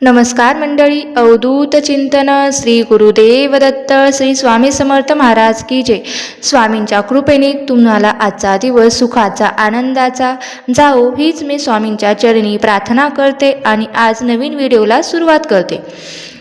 नमस्कार मंडळी, अवधूत चिंतन श्री गुरुदेव दत्त श्री स्वामी समर्थ महाराज की जय। स्वामींच्या कृपेने तुम्हाला आजचा दिवस सुखाचा आनंदाचा जाओ हीच मी स्वामींच्या चरणी प्रार्थना करते आणि आज नवीन व्हिडिओला सुरुवात करते।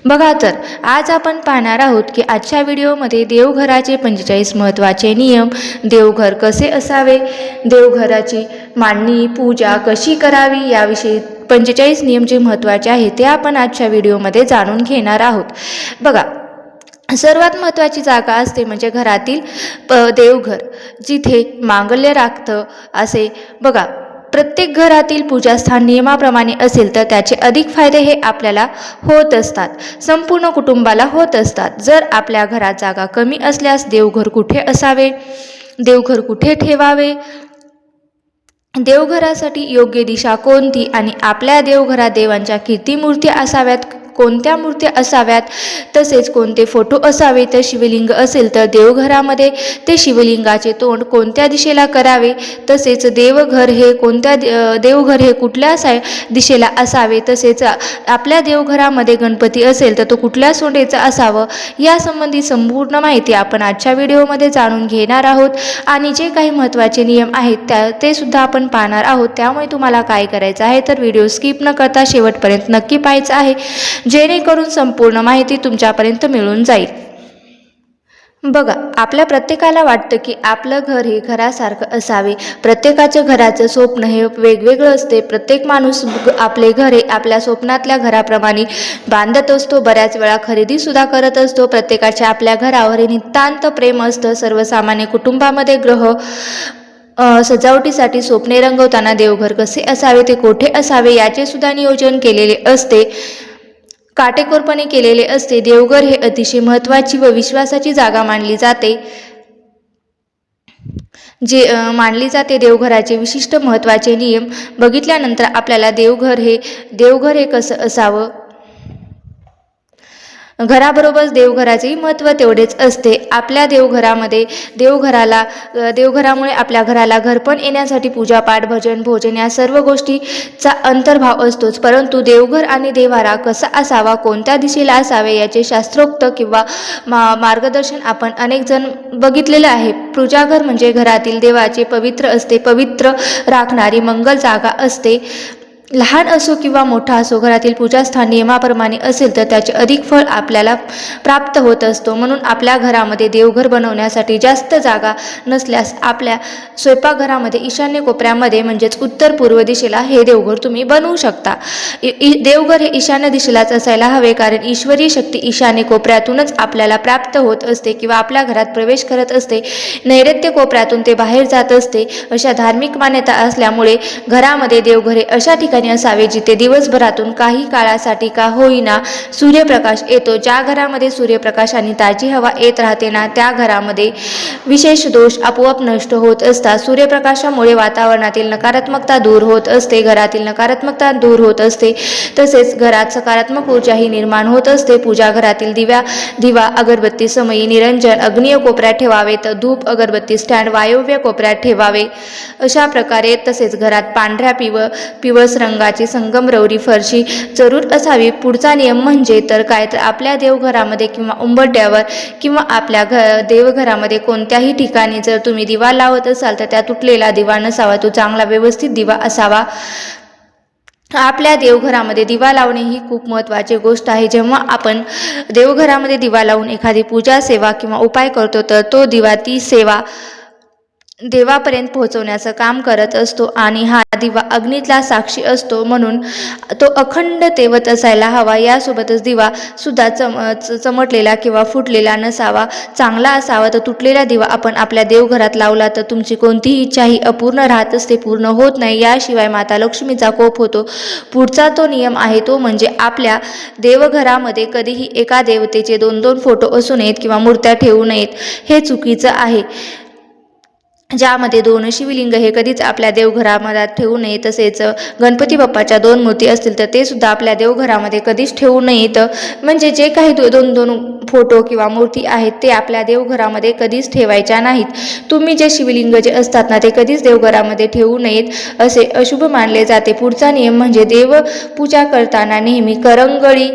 बघा तर आज आपण पाहणार आहोत की आजच्या व्हिडिओमध्ये देवघराचे 45 महत्त्वाचे नियम, देवघर कसे असावे, देवघराची मांडणी पूजा कशी करावी याविषयी 45 नियम जे महत्त्वाचे आहेत ते आपण आजच्या व्हिडिओमध्ये जाणून घेणार आहोत। बघा, सर्वात महत्त्वाची जागा असते म्हणजे घरातील देवघर, जिथे मांगल्य राखतं असे। बघा, प्रत्येक घरातील पूजास्थान नियमाप्रमाणे असेल तर त्याचे अधिक फायदे हे आपल्याला होत असतात, संपूर्ण कुटुंबाला होत असतात। जर आपल्या घरात जागा कमी असल्यास देवघर कुठे असावे, देवघर कुठे ठेवावे, देवघरासाठी योग्य दिशा कोणती आणि आपल्या देवघरात देवांच्या किती मूर्ती असाव्यात, कोणत्या मूर्ती असाव्यात, तसेच कोणते फोटो असावे। तर शिवलिंग असेल तर देवघरामध्ये ते शिवलिंगाचे तोंड कोणत्या दिशेला करावे, तसेच देवघर हे कुठल्या दिशेला असावे, तसेच आपल्या देवघरामध्ये गणपती असेल तर तो कुठल्या सोंडेचा असावं, यासंबंधी संपूर्ण माहिती आपण आजच्या व्हिडिओमध्ये जाणून घेणार आहोत। आणि जे काही महत्त्वाचे नियम आहेत ते सुद्धा आपण पाहणार आहोत। त्यामुळे तुम्हाला काय करायचं आहे तर व्हिडिओ स्किप न करता शेवटपर्यंत नक्की पाहायचं आहे, जेणेकरून संपूर्ण माहिती तुमच्यापर्यंत मिळून जाईल। बघा, आपल्या प्रत्येकाला वाटतं की आपलं घर हे घरासारखं असावे। प्रत्येकाच्या घराचं स्वप्न हे वेगवेगळं असते। प्रत्येक माणूस आपले घर हे आपल्या स्वप्नातल्या घराप्रमाणे बांधत असतो, बऱ्याच वेळा खरेदीसुद्धा करत असतो। प्रत्येकाच्या आपल्या घरावर हे नितांत प्रेम असतं। सर्वसामान्य कुटुंबामध्ये सजावटीसाठी स्वप्ने रंगवताना देवघर कसे असावे, ते कोठे असावे याचे सुद्धा नियोजन केलेले असते, काटेकोरपणे केलेले असते। देवघर हे अतिशय महत्त्वाची व विश्वासाची जागा मानली जाते। देवघराचे विशिष्ट महत्त्वाचे नियम बघितल्यानंतर आपल्याला देवघर हे कसं असावं, घराबरोबर देवघराचेही महत्त्व तेवढेच असते। आपल्या देवघरामुळे आपल्या घराला घरपण येण्यासाठी पूजापाठ, भजन, भोजन या सर्व गोष्टीचा अंतर्भाव असतोच। परंतु देवघर आणि देव्हारा कसा असावा, कोणत्या दिशेला असावे याचे शास्त्रोक्त किंवा मार्गदर्शन आपण अनेक जण बघितलेलं आहे। पूजाघर म्हणजे घरातील देवाचे पवित्र राखणारी मंगल जागा असते। लहान असो किंवा मोठा असो, घरातील पूजास्थान नियमाप्रमाणे असेल तर त्याचे अधिक फळ आपल्याला प्राप्त होत असतो। म्हणून आपल्या घरामध्ये देवघर बनवण्यासाठी जास्त जागा नसल्यास आपल्या स्वयंपाकघरामध्ये ईशान्य कोपऱ्यामध्ये म्हणजेच उत्तर पूर्व दिशेला हे देवघर तुम्ही बनवू शकता। देवघर हे ईशान्य दिशेलाच असायला हवे, कारण ईश्वरीय शक्ती ईशान्य कोपऱ्यातूनच आपल्याला प्राप्त होत असते किंवा आपल्या घरात प्रवेश करत असते। नैऋत्य कोपऱ्यातून ते बाहेर जात असते। अशा धार्मिक मान्यता असल्यामुळे घरामध्ये देवघर हे अशा ठिकाणी असावे जिथे दिवसभरातून काही काळासाठी का होईना सूर्यप्रकाश येतो। ज्या घरामध्ये सूर्यप्रकाश आणि ताजी हवा येत राहते ना, त्या घरामध्ये विशेष दोष आपोआप नष्ट होत असतात। सूर्यप्रकाशामुळे वातावरणातील नकारात्मकता दूर होत असते, घरातील नकारात्मकता दूर होत असते, तसेच घरात सकारात्मक ऊर्जाही निर्माण होत असते। पूजा घरातील दिवा अगरबत्ती समयी निरंजन अग्नीय कोपऱ्यात ठेवावे, तर धूप अगरबत्ती स्टँड वायव्य कोपऱ्यात ठेवावे। अशा प्रकारे तसेच घरात पांढऱ्या पिवळस रंगाची संगमरवरी फरशी जरूर असावी। पुढचा नियम म्हणजे तर काय तर आपल्या देवघरामध्ये किंवा उंबरठ्यावर किंवा आपल्या देवघरामध्ये कोणत्याही ठिकाणी जर तुम्ही दिवा लावत असाल तर त्या तुटलेला दिवा नसावा, तो चांगला व्यवस्थित दिवा असावा। आपल्या देवघरामध्ये दिवा लावणे ही खूप महत्त्वाची गोष्ट आहे। जेव्हा आपण देवघरामध्ये दिवा लावून एखादी पूजा सेवा किंवा उपाय करतो तर तो दिवा ती सेवा देवापर्यंत पोहोचवण्याचं काम करत असतो आणि हा दिवा अग्नीतला साक्षी असतो, म्हणून तो अखंड तेवत असायला हवा। यासोबतच दिवा सुद्धा चमटलेला किंवा फुटलेला नसावा, चांगला असावा। तर तुटलेला दिवा आपण आपल्या देवघरात लावला तर तुमची कोणतीही इच्छाही अपूर्ण राहत असते, पूर्ण होत नाही। याशिवाय माता लक्ष्मीचा कोप होतो। पुढचा तो नियम आहे तो म्हणजे आपल्या देवघरामध्ये कधीही एका देवतेचे 2-2 फोटो असू नयेत किंवा मूर्त्या ठेवू नयेत, हे चुकीचं आहे। ज्यामध्ये 2 शिवलिंग हे कधीच आपल्या देवघरामध्ये ठेवू नये. तसेच गणपती बाप्पाच्या 2 मूर्ती असतील तर ते सुद्धा आपल्या देवघरामध्ये कधीच ठेवू नयेत. म्हणजे जे काही 2 फोटो किंवा मूर्ती आहेत ते आपल्या देवघरामध्ये कधीच ठेवायच्या नाहीत. तुम्ही जे शिवलिंग जे असतात ना ते कधीच देवघरामध्ये ठेवू नयेत असे अशुभ मानले जाते. पुढचा नियम म्हणजे देवपूजा करताना नेहमी करंगळी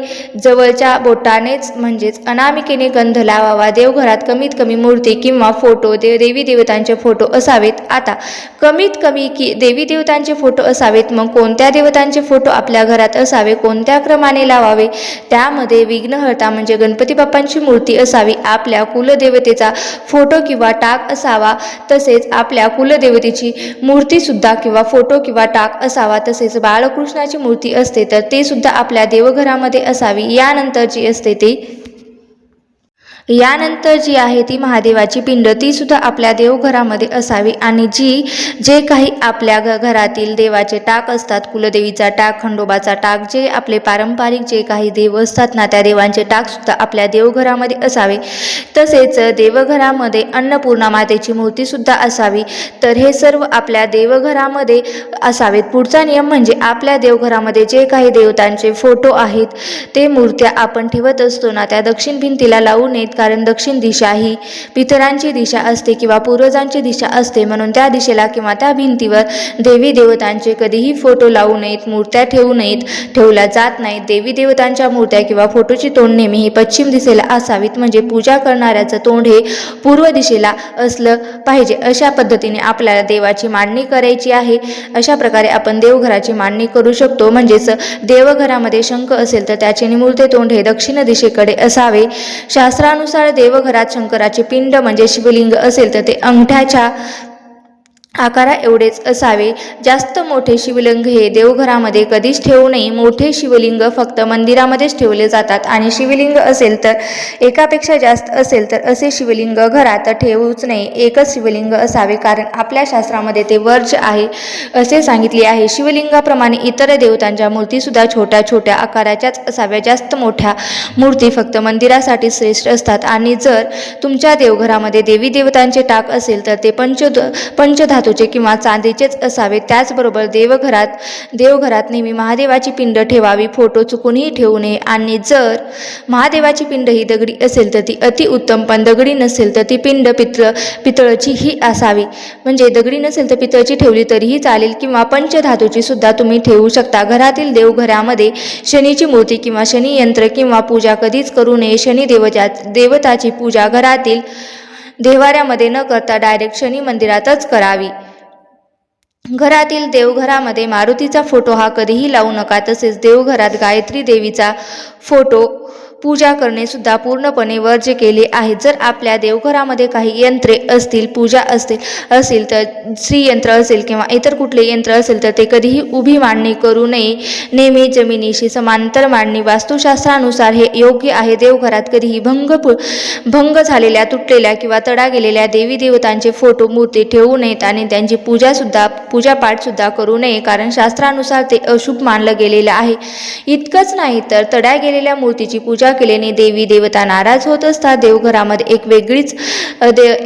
जवळच्या बोटानेच म्हणजेच अनामिकेने गंध लावावा. देवघरात कमीत कमी मूर्ती किंवा फोटो देवी देवतांचे फोटो असावेत. आता कमीत कमी की देवी देवतांचे फोटो असावेत. मग कोणत्या देवतांचे फोटो आपल्या घरात असावे, कोणत्या क्रमाने लावावे? त्यामध्ये विघ्नहर्ता म्हणजे गणपती बाप्पांची मूर्ती असावी, आपल्या कुलदेवतेचा फोटो किंवा टाक असावा, तसेच आपल्या कुलदेवतेची मूर्ती सुद्धा किंवा फोटो किंवा टाक असावा. तसेच बाळकृष्णाची मूर्ती असते तर ते सुद्धा आपल्या देवघरामध्ये असावी. यानंतर जी आहे ती महादेवाची पिंड ती सुद्धा आपल्या देवघरामध्ये असावी. आणि जे काही आपल्या घरातील देवाचे टाक असतात, कुलदेवीचा टाक, खंडोबाचा टाक, जे आपले पारंपरिक जे काही देव असतात ना त्या देवांचे टाक सुद्धा आपल्या देवघरामध्ये असावे. तसेच देवघरामध्ये अन्नपूर्णा मातेची मूर्ती सुद्धा असावी. तर हे सर्व आपल्या देवघरामध्ये असावेत. पुढचा नियम म्हणजे आपल्या देवघरामध्ये जे काही देवतांचे फोटो आहेत ते मूर्त्या आपण ठेवत असतो ना त्या दक्षिण भिंतीला लावू नयेत. कारण दक्षिण दिशा ही पितरांची दिशा असते किंवा पूर्वजांची दिशा असते. म्हणून त्या दिशेला किंवा त्या भिंतीवर देवी देवतांचे कधीही फोटो लावू नयेत, मूर्त्या ठेवू नयेत, ठेवल्या जात नाहीत. देवी देवतांच्या मूर्त्या किंवा फोटोची तोंड नेहमी ही पश्चिम दिशेला असावीत. म्हणजे पूजा करणाऱ्याचं तोंड हे पूर्व दिशेला असलं पाहिजे. अशा पद्धतीने आपल्याला देवाची मांडणी करायची आहे. अशा प्रकारे आपण देवघराची मांडणी करू शकतो. म्हणजेच देवघरामध्ये शंख असेल तर त्याचे निमुळते तोंड हे दक्षिण दिशेकडे असावे. शास्त्रानुसार देवघरात शंकराचे पिंड म्हणजे शिवलिंग असेल तर ते अंगठ्याच्या आकारा एवढेच असावे. जास्त मोठे शिवलिंग हे देवघरामध्ये कधीच ठेवू नये. मोठे शिवलिंग फक्त मंदिरामध्येच ठेवले जातात. आणि शिवलिंग असेल तर एकापेक्षा जास्त असेल तर असे शिवलिंग घरात ठेवूच नये. एकच शिवलिंग असावे, कारण आपल्या शास्त्रामध्ये ते वर्ज्य आहे असे सांगितले आहे. शिवलिंगाप्रमाणे इतर देवतांच्या मूर्तीसुद्धा छोट्या छोट्या आकाराच्याच असाव्या. जास्त मोठ्या मूर्ती फक्त मंदिरासाठी श्रेष्ठ असतात. आणि जर तुमच्या देवघरामध्ये देवी देवतांचे टाक असेल तर ते पंचधातूचे किंवा चांदीचेच असावे. त्याचबरोबर देवघरात नेहमी महादेवाची पिंड ठेवावी, फोटो चुकूनही ठेवू नये. आणि जर महादेवाची पिंड ही दगडी असेल तर ती अतिउत्तम, पण दगडी नसेल तर ती पिंड पितळची ही असावी. म्हणजे दगडी नसेल तर पितळची ठेवली तरीही चालेल किंवा पंचधातूची सुद्धा तुम्ही ठेवू शकता. घरातील देवघरामध्ये शनीची मूर्ती किंवा शनी यंत्र किंवा पूजा कधीच करू नये. शनी देवताची पूजा घरातील देवाऱ्यामध्ये न करता डायरेक्ट शनी मंदिरातच करावी. घरातील देवघरामध्ये मारुतीचा फोटो हा कधीही लावू नका. तसेच देवघरात गायत्री देवीचा फोटो पूजा करणे सुद्धा पूर्णपणे वर्ज्य केले आहे. जर आपल्या देवघरामध्ये काही यंत्रे असतील, पूजा असेल तर श्रीयंत्र असेल किंवा इतर कुठले यंत्र असेल तर ते कधीही उभी मांडणी करू नये. नेहमी जमिनीशी समांतर मांडणी वास्तुशास्त्रानुसार हे योग्य आहे. देवघरात कधीही भंग झालेल्या, तुटलेल्या किंवा तडा गेलेल्या देवी देवतांचे फोटो, मूर्ती ठेवू नयेत आणि त्यांची पूजापाठ सुद्धा करू नये, कारण शास्त्रानुसार ते अशुभ मानलं गेलेलं आहे. इतकंच नाही तर तडा गेलेल्या मूर्तीची पूजा केल्याने देवी देवता नाराज होत असतात. देवघरामध्ये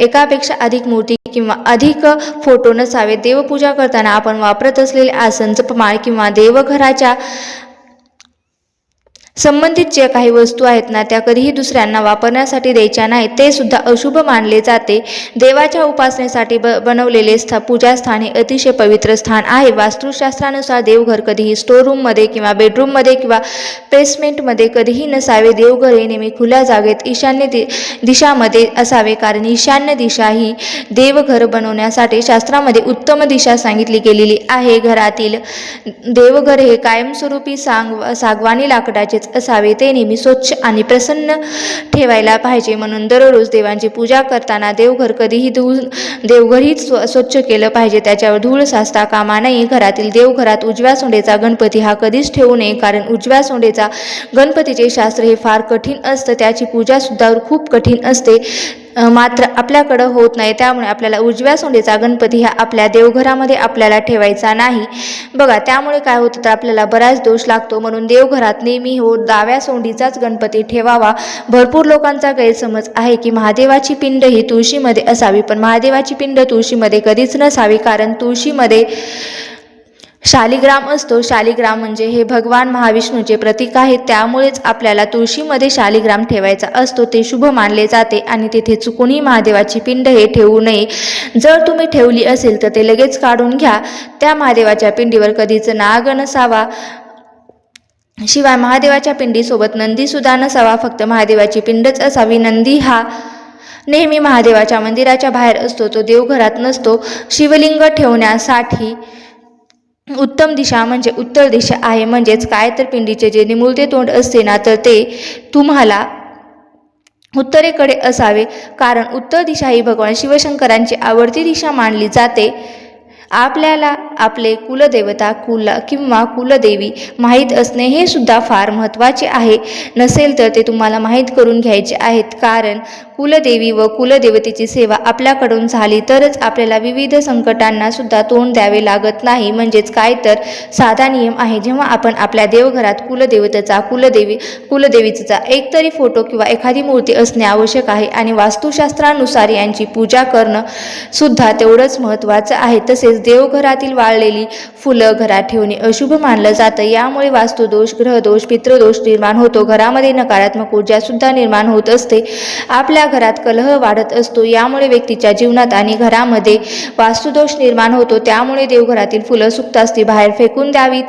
एकापेक्षा अधिक मूर्ती किंवा अधिक फोटो नसावे. देवपूजा करताना आपण वापरत असलेले आसन, जपमाळ किंवा देवघराच्या संबंधित ज्या काही वस्तू आहेत ना त्या कधीही दुसऱ्यांना वापरण्यासाठी द्यायच्या नाहीत. ते सुद्धा अशुभ मानले जाते. देवाच्या उपासनेसाठी बनवलेले पूजास्थान हे अतिशय पवित्र स्थान आहे. वास्तुशास्त्रानुसार देवघर कधीही स्टोर रूममध्ये किंवा बेडरूममध्ये किंवा बेसमेंटमध्ये कधीही नसावे. देवघर हे नेहमी खुल्या जागेत ईशान्य दिशामध्ये असावे, कारण ईशान्य दिशा ही देवघर बनवण्यासाठी शास्त्रामध्ये उत्तम दिशा सांगितली गेलेली आहे. घरातील देवघर हे कायमस्वरूपी सागवानी लाकडाचेच असावे. ते नेहमी स्वच्छ आणि प्रसन्न ठेवायला पाहिजे. म्हणून दररोज देवांची पूजा करताना देवघरही स्वच्छ केलं पाहिजे. त्याच्यावर धूळ साचता कामा नये. देवघरात उजव्या सोंडेचा गणपती हा कधीच ठेवू नये, कारण उजव्या सोंडेचा गणपतीचे शास्त्र हे फार कठीण असतं. त्याची पूजा सुद्धा खूप कठीण असते. मात्र आपल्याकडं होत नाही. त्यामुळे आपल्याला उजव्या सोंडीचा गणपती हा आपल्या देवघरामध्ये आपल्याला ठेवायचा नाही. बघा, त्यामुळे काय होतं तर आपल्याला बराच दोष लागतो. म्हणून देवघरात नेहमी डाव्या सोंडीचाच गणपती ठेवावा. भरपूर लोकांचा गैरसमज आहे की महादेवाची पिंड ही तुळशीमध्ये असावी, पण महादेवाची पिंड तुळशीमध्ये कधीच नसावी. कारण तुळशीमध्ये शालिग्राम असतो. शालिग्राम म्हणजे हे भगवान महाविष्णूचे प्रतीक आहे. त्यामुळेच आपल्याला तुळशीमध्ये शालिग्राम ठेवायचा असतो. ते शुभ मानले जाते आणि तिथे चुकूनही महादेवाची पिंड हे ठेवू नये. जर तुम्ही ठेवली असेल तर ते लगेच काढून घ्या. त्या महादेवाच्या पिंडीवर कधीच नाग नसावा. शिवाय महादेवाच्या पिंडीसोबत नंदी सुद्धा नसावा. फक्त महादेवाची पिंडच असावी. नंदी हा नेहमी महादेवाच्या मंदिराच्या बाहेर असतो, तो देवघरात नसतो. शिवलिंग ठेवण्यासाठी उत्तम दिशा म्हणजे उत्तर दिशा आहे. म्हणजेच काय तर पिंडीचे जे निमुळते तोंड असते ना, तर ते तुम्हाला उत्तरेकडे असावे. कारण उत्तर दिशा ही भगवान शिवशंकरांची आवडती दिशा मानली जाते. आपल्याला आपले कुलदेवता किंवा कुलदेवी माहीत असणे हे सुद्धा फार महत्त्वाचे आहे. नसेल तर ते तुम्हाला माहीत करून घ्यायचे आहेत. कारण कुलदेवी व कुलदेवतेची सेवा आपल्याकडून झाली तरच आपल्याला विविध संकटांना सुद्धा तोंड द्यावे लागत नाही. म्हणजेच काय तर साधा नियम आहे. जेव्हा आपण आपल्या देवघरात कुलदेवीचा एकतरी फोटो किंवा एखादी मूर्ती असणे आवश्यक आहे. आणि वास्तुशास्त्रानुसार यांची पूजा करणं सुद्धा तेवढंच महत्त्वाचं आहे. तसेच देवघरातील वाळलेली फुलं घरात ठेवणे अशुभ मानलं जातं. यामुळे वास्तुदोष, ग्रहदोष, पितृदोष निर्माण होतो. घरामध्ये नकारात्मक ऊर्जा सुद्धा निर्माण होत असते. आपल्या घरात कलह वाढत असतो. यामुळे व्यक्तीच्या जीवनात आणि घरामध्ये वास्तुदोष निर्माण होतो. त्यामुळे देवघरातील फुलं सुकताच ती बाहेर फेकून द्यावीत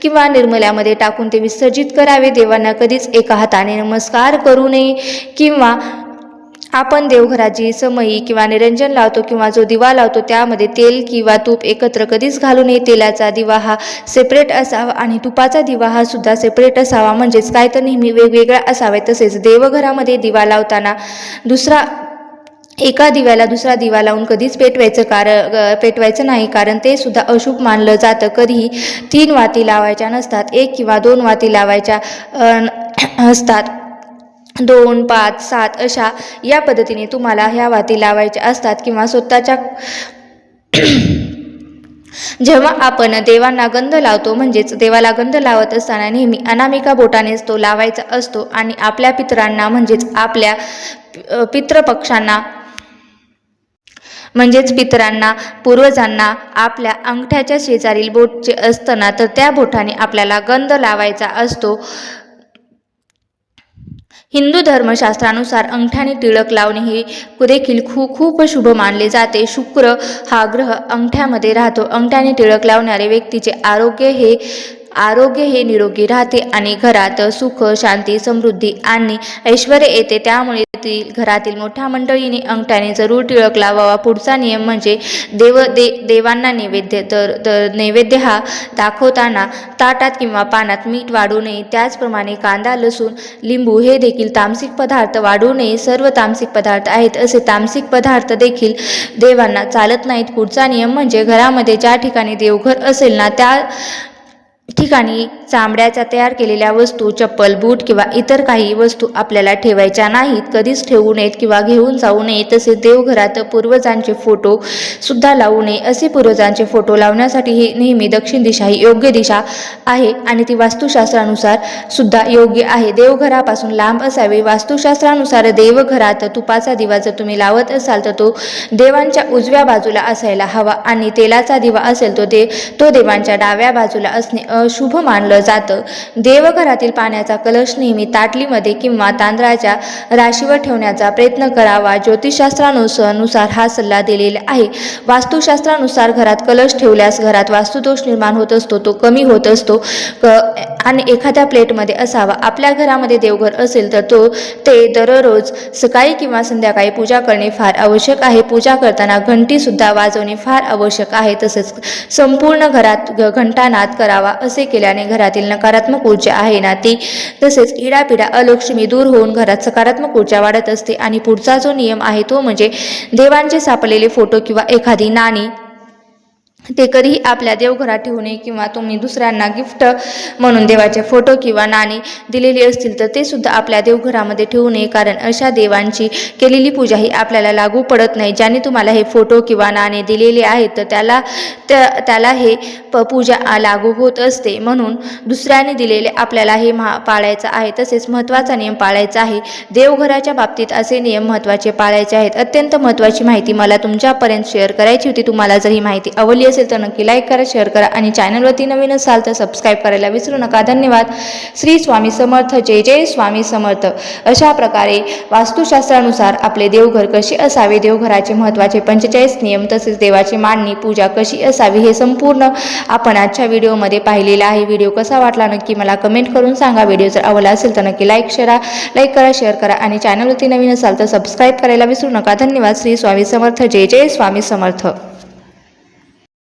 किंवा निर्मल्यामध्ये टाकून ते विसर्जित करावे. देवांना कधीच एका हाताने नमस्कार करू नये. किंवा आपण देवघरात जी समई किंवा निरंजन लावतो किंवा जो दिवा लावतो त्यामध्ये तेल किंवा तूप एकत्र कधीच घालू नये. तेलाचा दिवा हा सेपरेट असावा आणि तुपाचा दिवा हा सुद्धा सेपरेट असावा. म्हणजेच काय तर नेहमी वेगवेगळा असावे. तसेच देवघरामध्ये दिवा लावताना एका दिव्याला दुसरा दिवा लावून कधीच पेटवायचं नाही. कारण ते सुद्धा अशुभ मानलं जातं. कधीही 3 वाती लावायच्या नसतात. 1 किंवा 2 वाती लावायच्या असतात. 2, 5, 7 अशा या पद्धतीने तुम्हाला ह्या वाती लावायच्या असतात. किंवा स्वतःच्या जेव्हा आपण देवांना गंध लावतो, म्हणजेच देवाला गंध लावत असताना नेहमी अनामिका बोटानेच तो लावायचा असतो. आणि आपल्या पितरांना म्हणजेच आपल्या पितृपक्षांना पूर्वजांना आपल्या अंगठ्याच्या शेजारील बोट जे असतं ना, तर त्या बोटाने आपल्याला गंध लावायचा असतो. हिंदू धर्मशास्त्रानुसार अंगठ्याने टिळक लावणे हे देखील खूप शुभ मानले जाते. शुक्र हा ग्रह अंगठ्यामध्ये राहतो. अंगठ्याने टिळक लावणारे व्यक्तीचे आरोग्य हे निरोगी राहते आणि घरात सुख, शांती, समृद्धी आणि ऐश्वर्य येते. त्यामुळे घरातील मोठ्या मंडळीने अंगठ्याने जरूर टिळक लावावा. पुढचा नियम म्हणजे देवांना नैवेद्य. तर नैवेद्य हा दाखवताना ताटात किंवा पानात मीठ वाढू नये. त्याचप्रमाणे कांदा, लसूण, लिंबू हे देखील तामसिक पदार्थ वाढू नये. सर्व तामसिक पदार्थ आहेत असे तामसिक पदार्थ देखील देवांना चालत नाहीत. पुढचा नियम म्हणजे घरामध्ये ज्या ठिकाणी देवघर असेल ना, त्या ठिकाणी चामड्याच्या तयार केलेल्या वस्तू, चप्पल, बूट किंवा इतर काही वस्तू आपल्याला ठेवायच्या नाहीत. कधीच ठेवू नयेत किंवा घेऊन जाऊ नये. तसेच देवघरात पूर्वजांचे फोटो सुद्धा लावू नये. असे पूर्वजांचे फोटो लावण्यासाठी ही नेहमी दक्षिण दिशा ही योग्य दिशा आहे आणि ती वास्तुशास्त्रानुसार सुद्धा योग्य आहे. देवघरापासून लांब असावे. वास्तुशास्त्रानुसार देवघरात तुपाचा दिवा जर तुम्ही लावत असाल तर तो देवांच्या उजव्या बाजूला असायला हवा आणि तेलाचा दिवा असेल तो देवांच्या डाव्या बाजूला असणे अशुभ मानलं जातं. देवघरातील पाण्याचा कलश नेहमी ताटलीमध्ये किंवा तांदळाच्या राशीवर ठेवण्याचा प्रयत्न करावा. ज्योतिषशास्त्रानुसार हा सल्ला दिलेला आहे. वास्तुशास्त्रानुसार घरात कलश ठेवल्यास घरात वास्तुदोष निर्माण होत असतो, तो कमी होत असतो आणि एखाद्या प्लेटमध्ये असावा. आपल्या घरामध्ये देवघर असेल तर ते दररोज सकाळी किंवा संध्याकाळी पूजा करणे फार आवश्यक आहे. पूजा करताना घंटी सुद्धा वाजवणे फार आवश्यक आहे. तसेच संपूर्ण घरात घंटानाद करावा. असे केल्याने घरातील नकारात्मक ऊर्जा आहे ना ती, तसेच इडापिडा, अलक्ष्मी दूर होऊन घरात सकारात्मक ऊर्जा वाढत असते. आणि पुढचा जो नियम आहे तो म्हणजे देवांचे सापडलेले फोटो किंवा एखादी नाणी ते कधीही आपल्या देवघरात ठेवू नये किंवा तुम्ही दुसऱ्यांना गिफ्ट म्हणून देवाचे फोटो किंवा नाणी दिलेली असतील तर ते सुद्धा आपल्या देवघरामध्ये ठेवू नये, कारण अशा देवांची केलेली पूजा ही आपल्याला लागू पडत नाही. ज्याने तुम्हाला हे फोटो किंवा नाणे दिलेले आहेत तर त्याला हे पूजा लागू होत असते. म्हणून दुसऱ्याने दिलेले आपल्याला हे पाळायचं आहे. तसेच महत्त्वाचा नियम पाळायचा आहे. देवघराच्या बाबतीत असे नियम महत्त्वाचे पाळायचे आहेत. अत्यंत महत्त्वाची माहिती मला तुमच्यापर्यंत शेअर करायची होती. तुम्हाला जर ही माहिती आवडली असेल तर नक्की लाईक करा, शेअर करा आणि चॅनलवरती नवीन असाल तर सबस्क्राईब करायला विसरू नका. धन्यवाद. श्री स्वामी समर्थ. जय जय स्वामी समर्थ. अशा प्रकारे वास्तुशास्त्रानुसार आपले देवघर कसे असावे, देवघराचे महत्त्वाचे 45 नियम, तसेच देवाची मांडणी पूजा कशी असावी हे संपूर्ण आपण आजच्या व्हिडिओमध्ये पाहिलेला आहे. व्हिडिओ कसा वाटला नक्की मला कमेंट करून सांगा. व्हिडिओ जर आवडला असेल तर नक्की लाईक करा, शेअर करा आणि चॅनलवरती नवीन असाल तर सबस्क्राईब करायला विसरू नका. धन्यवाद. श्री स्वामी समर्थ. जय जय स्वामी समर्थ.